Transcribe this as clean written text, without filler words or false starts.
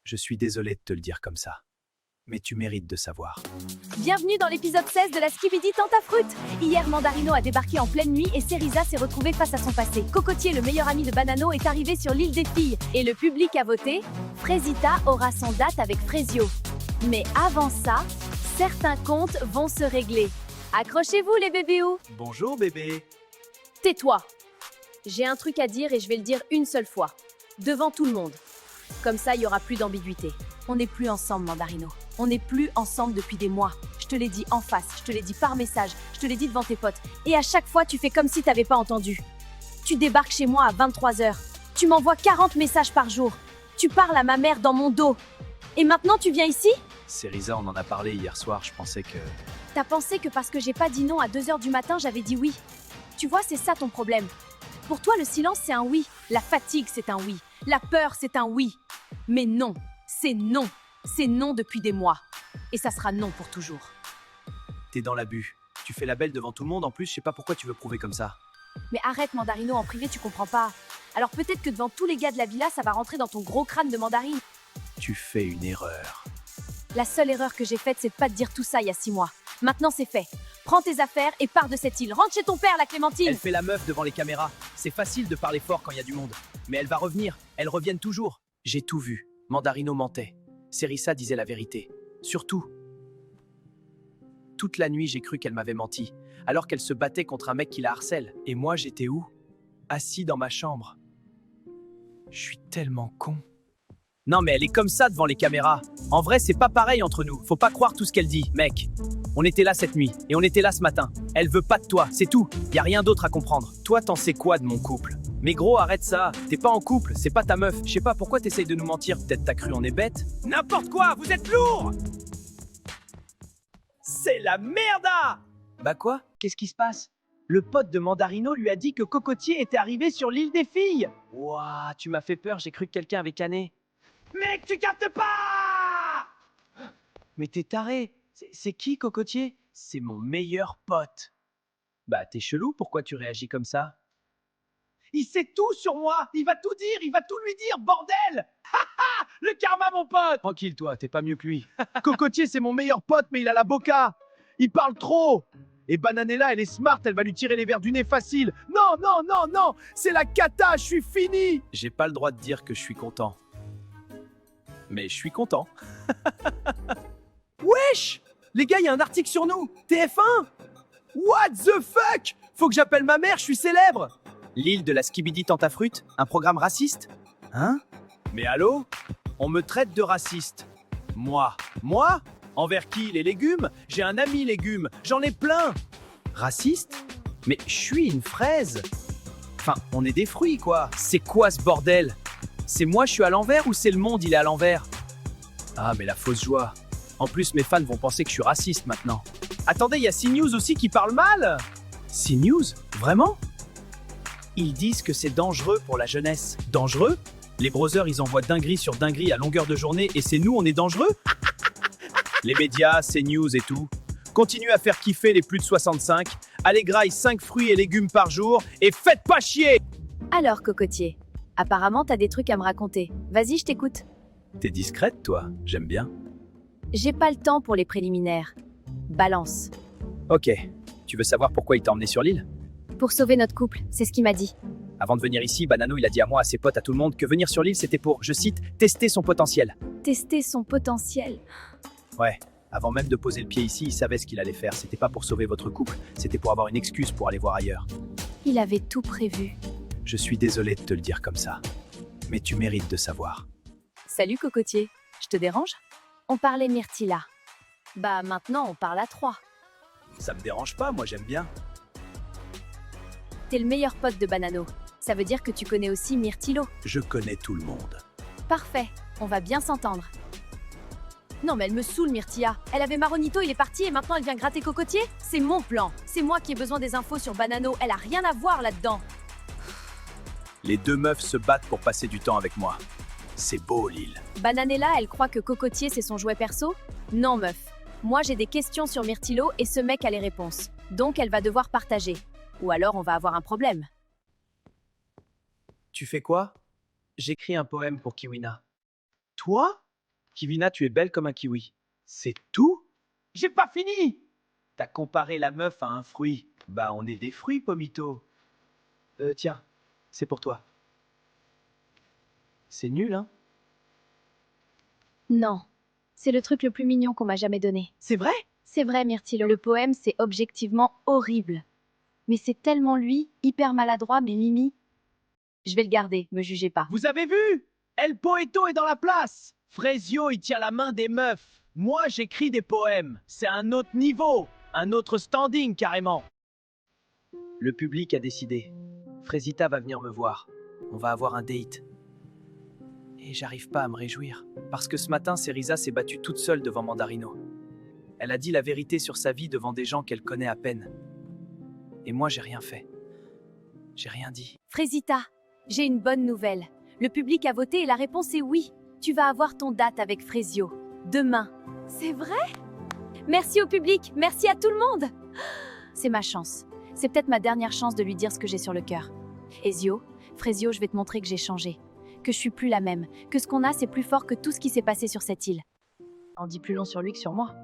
Je suis désolé de te le dire comme ça, mais tu mérites de savoir. Bienvenue dans l'épisode 16 de la Skibidi Tentafruit. Hier, Mandarino a débarqué en pleine nuit et Cerisa s'est retrouvée face à son passé. Cocotier, le meilleur ami de Banano, est arrivé sur l'île des filles. Et le public a voté. Frésita aura son date avec Frésio. Mais avant ça, certains comptes vont se régler. Accrochez-vous les bébéous. Bonjour bébé. Tais-toi. J'ai un truc à dire et je vais le dire une seule fois. Devant tout le monde. Comme ça, il n'y aura plus d'ambiguïté. On n'est plus ensemble, Mandarino. On n'est plus ensemble depuis des mois. Je te l'ai dit en face, je te l'ai dit par message, je te l'ai dit devant tes potes. Et à chaque fois, tu fais comme si t'avais pas entendu. Tu débarques chez moi à 23h. Tu m'envoies 40 messages par jour. Tu parles à ma mère dans mon dos. Et maintenant, tu viens ici? Cerisa, on en a parlé hier soir, je pensais que... T'as pensé que parce que j'ai pas dit non à 2h du matin, j'avais dit oui. Tu vois, c'est ça ton problème. Pour toi, le silence, c'est un oui. La fatigue, c'est un oui. La peur, c'est un oui. Mais non, c'est non. C'est non depuis des mois. Et ça sera non pour toujours. T'es dans l'abus. Tu fais la belle devant tout le monde, en plus, je sais pas pourquoi tu veux prouver comme ça. Mais arrête, Mandarino, en privé, tu comprends pas. Alors peut-être que devant tous les gars de la villa, ça va rentrer dans ton gros crâne de mandarine. Tu fais une erreur. La seule erreur que j'ai faite, c'est de pas te dire tout ça il y a 6 mois. Maintenant, c'est fait. Prends tes affaires et pars de cette île. Rentre chez ton père, la Clémentine. Elle fait la meuf devant les caméras. C'est facile de parler fort quand il y a du monde. Mais elle va revenir. Elles reviennent toujours. J'ai tout vu. Mandarino mentait. Cerisa disait la vérité. Surtout. Toute la nuit, j'ai cru qu'elle m'avait menti. Alors qu'elle se battait contre un mec qui la harcèle. Et moi, j'étais où? Assis dans ma chambre. Je suis tellement con. Non mais elle est comme ça devant les caméras. En vrai, c'est pas pareil entre nous. Faut pas croire tout ce qu'elle dit, mec. On était là cette nuit, et on était là ce matin. Elle veut pas de toi, c'est tout. Y a rien d'autre à comprendre. Toi, t'en sais quoi de mon couple? Mais gros, arrête ça. T'es pas en couple, c'est pas ta meuf. Je sais pas pourquoi t'essayes de nous mentir. Peut-être t'as cru on est bête? N'importe quoi, vous êtes lourd! C'est la merda! Bah quoi? Qu'est-ce qui se passe? Le pote de Mandarino lui a dit que Cocotier était arrivé sur l'île des filles. Ouah, tu m'as fait peur, j'ai cru que quelqu'un avait cané. Mec, tu captes pas! Mais t'es taré. C'est qui, Cocotier? C'est mon meilleur pote. Bah, t'es chelou, pourquoi tu réagis comme ça? Il sait tout sur moi! Il va tout dire, il va tout lui dire, bordel! Le karma, mon pote! Tranquille, toi, t'es pas mieux que lui. Cocotier, c'est mon meilleur pote, mais il a la boca! Il parle trop! Et Bananella, elle est smart, elle va lui tirer les verres du nez facile. Non, non, non, non! C'est la cata, je suis fini! J'ai pas le droit de dire que je suis content. Mais je suis content. Wesh! Les gars, il y a un article sur nous! TF1! What the fuck? Faut que j'appelle ma mère, je suis célèbre! L'île de la Skibidi Tentafruit, un programme raciste? Hein? Mais allô? On me traite de raciste. Moi? Moi? Envers qui? Les légumes? J'ai un ami légumes, j'en ai plein! Raciste? Mais je suis une fraise! Enfin, on est des fruits, quoi! C'est quoi ce bordel? C'est moi, je suis à l'envers ou c'est le monde, il est à l'envers? Ah, mais la fausse joie. En plus, mes fans vont penser que je suis raciste maintenant. Attendez, il y a CNews aussi qui parle mal? CNews? Vraiment? Ils disent que c'est dangereux pour la jeunesse. Dangereux? Les brothers, ils envoient dinguerie sur dinguerie à longueur de journée et c'est nous, on est dangereux? Les médias, CNews et tout. Continuez à faire kiffer les plus de 65. Allez, graille 5 fruits et légumes par jour et faites pas chier! Alors, Cocotier, apparemment, t'as des trucs à me raconter. Vas-y, je t'écoute. T'es discrète, toi. J'aime bien. J'ai pas le temps pour les préliminaires. Balance. Ok. Tu veux savoir pourquoi il t'a emmené sur l'île? Pour sauver notre couple, c'est ce qu'il m'a dit. Avant de venir ici, Banano, il a dit à moi, à ses potes, à tout le monde, que venir sur l'île, c'était pour, je cite, tester son potentiel. Tester son potentiel. Ouais. Avant même de poser le pied ici, il savait ce qu'il allait faire. C'était pas pour sauver votre couple, c'était pour avoir une excuse pour aller voir ailleurs. Il avait tout prévu. Je suis désolé de te le dire comme ça. Mais tu mérites de savoir. Salut, Cocotier. Je te dérange? On parlait Myrtilla. Bah, maintenant, on parle à 3. Ça me dérange pas, moi j'aime bien. T'es le meilleur pote de Banano. Ça veut dire que tu connais aussi Myrtillo. Je connais tout le monde. Parfait, on va bien s'entendre. Non mais elle me saoule Myrtilla. Elle avait Maronito, il est parti et maintenant elle vient gratter Cocotier? C'est mon plan. C'est moi qui ai besoin des infos sur Banano. Elle a rien à voir là-dedans. Les deux meufs se battent pour passer du temps avec moi. C'est beau, l'île. Bananella, elle croit que Cocotier c'est son jouet perso? Non meuf. Moi j'ai des questions sur Myrtillo et ce mec a les réponses. Donc elle va devoir partager. Ou alors on va avoir un problème. Tu fais quoi? J'écris un poème pour Kiwina. Toi? Kivina, tu es belle comme un kiwi. C'est tout? J'ai pas fini! T'as comparé la meuf à un fruit. Bah, on est des fruits, Pomito. Tiens, c'est pour toi. C'est nul, hein? Non. C'est le truc le plus mignon qu'on m'a jamais donné. C'est vrai? C'est vrai, Myrtilo. Le poème, c'est objectivement horrible. Mais c'est tellement lui, hyper maladroit, mais Mimi. Je vais le garder, me jugez pas. Vous avez vu? El Poeto est dans la place! Frezio, il tient la main des meufs. Moi, j'écris des poèmes. C'est un autre niveau. Un autre standing, carrément. Le public a décidé. Frezita va venir me voir. On va avoir un date. Et j'arrive pas à me réjouir. Parce que ce matin, Cerisa s'est battue toute seule devant Mandarino. Elle a dit la vérité sur sa vie devant des gens qu'elle connaît à peine. Et moi, j'ai rien fait. J'ai rien dit. Frésita, j'ai une bonne nouvelle. Le public a voté et la réponse est oui. Tu vas avoir ton date avec Frezio. Demain. C'est vrai? Merci au public, merci à tout le monde. C'est ma chance. C'est peut-être ma dernière chance de lui dire ce que j'ai sur le cœur. Frezio, je vais te montrer que j'ai changé. Que je suis plus la même. Que ce qu'on a, c'est plus fort que tout ce qui s'est passé sur cette île. En dit plus long sur lui que sur moi.